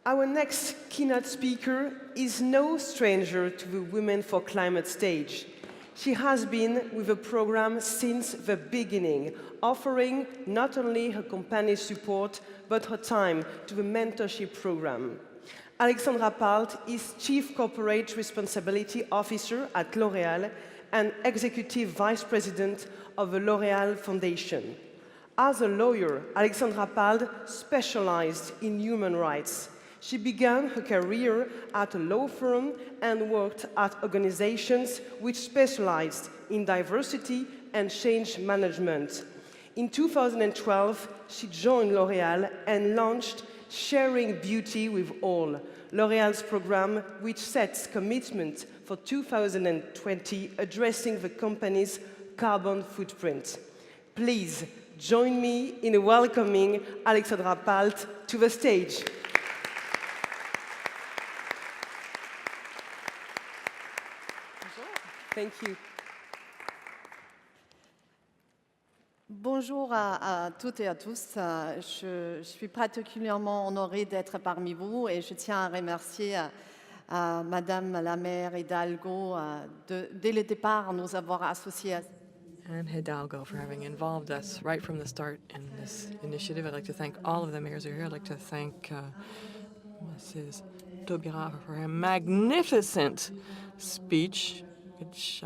Our next keynote speaker is no stranger to the Women for Climate stage. She has been with the program since the beginning, offering not only her company's support, but her time to the mentorship program. Alexandra Palt is Chief Corporate Responsibility Officer at L'Oréal and Executive Vice President of the L'Oréal Foundation. As a lawyer, Alexandra Palt specialized in human rights. She began her career at a law firm and worked at organizations which specialized in diversity and change management. In 2012, she joined L'Oréal and launched Sharing Beauty with All, L'Oréal's program which sets commitment for 2020 addressing the company's carbon footprint. Please join me in welcoming Alexandra Palt to the stage. Thank you. Bonjour à toutes et à tous. Je suis particulièrement honorée d'être parmi vous et je tiens à remercier Madame la maire Hidalgo dès le départ nous avoir associés. And Hidalgo for having involved us right from the start in this initiative. I'd like to thank all of the mayors who are here. I'd like to thank Mrs. Taubira for her magnificent speech, which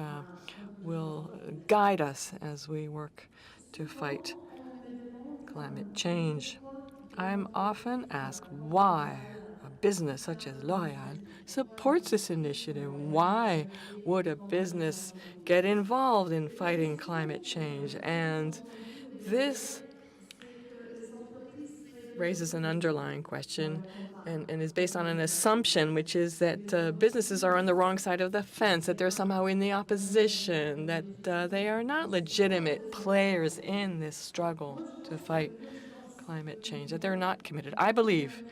will guide us as we work to fight climate change. I'm often asked why a business such as L'Oréal supports this initiative. Why would a business get involved in fighting climate change? And this raises an underlying question and is based on an assumption, which is that businesses are on the wrong side of the fence, that they're somehow in the opposition, that they are not legitimate players in this struggle to fight climate change, that they're not committed. I believe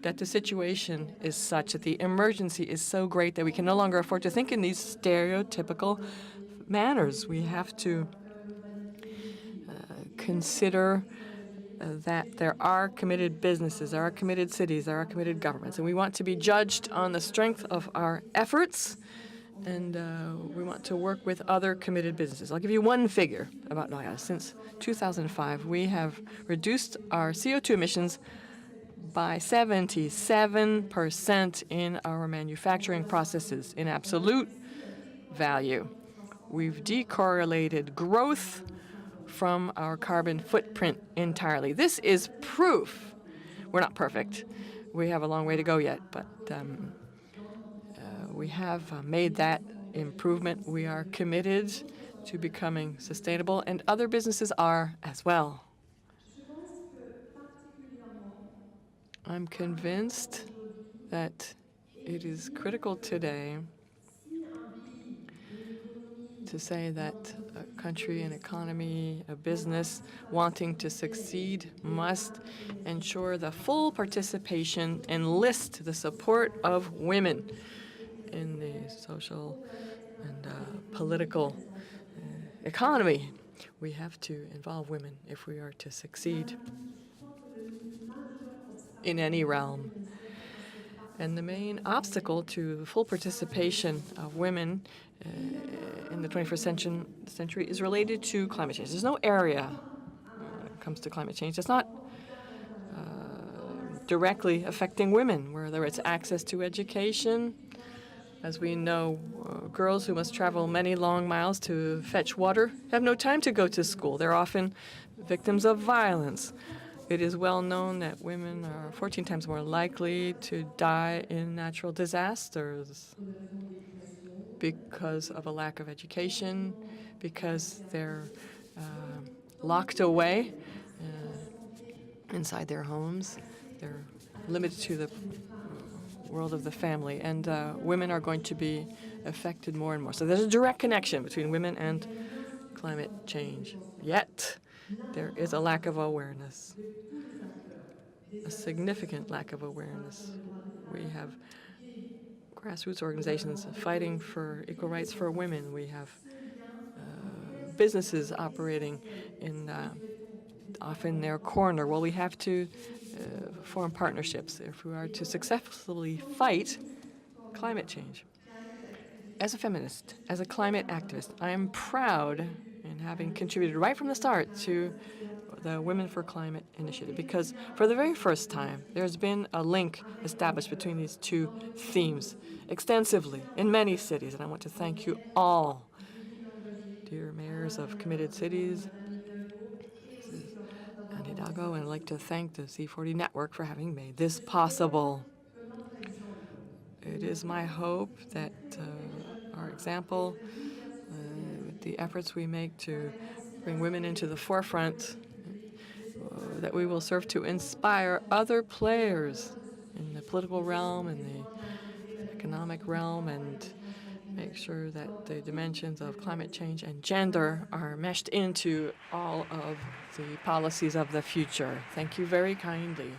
that the situation is such that the emergency is so great that we can no longer afford to think in these stereotypical manners. We have to consider that there are committed businesses, there are committed cities, there are committed governments, and we want to be judged on the strength of our efforts, and we want to work with other committed businesses. I'll give you one figure about L'Oréal. Since 2005, we have reduced our CO2 emissions by 77% in our manufacturing processes in absolute value. We've decorrelated growth from our carbon footprint entirely. This is proof. We're not perfect. We have a long way to go yet, but we have made that improvement. We are committed to becoming sustainable, and other businesses are as well. I'm convinced that it is critical today to say that a country, an economy, a business wanting to succeed must ensure the full participation, enlist the support of women in the social and political economy. We have to involve women if we are to succeed in any realm. And the main obstacle to full participation of women in the 21st century is related to climate change. There's no area when it comes to climate change that's not directly affecting women, whether it's access to education. As we know, girls who must travel many long miles to fetch water have no time to go to school. They're often victims of violence. It is well known that women are 14 times more likely to die in natural disasters because of a lack of education, because they're locked away inside their homes. They're limited to the world of the family, and women are going to be affected more and more. So there's a direct connection between women and climate change. Yet, there is a lack of awareness, a significant lack of awareness. We have grassroots organizations fighting for equal rights for women. We have businesses operating in often their corner. Well, we have to form partnerships if we are to successfully fight climate change. As a feminist, as a climate activist, I am proud in having contributed right from the start to the Women for Climate initiative, because for the very first time, there's been a link established between these two themes extensively in many cities, and I want to thank you all, dear mayors of committed cities, and Hidalgo, and I'd like to thank the C40 network for having made this possible. It is my hope that our example, with the efforts we make to bring women into the forefront, that we will serve to inspire other players in the political realm, in the economic realm, and make sure that the dimensions of climate change and gender are meshed into all of the policies of the future. Thank you very kindly.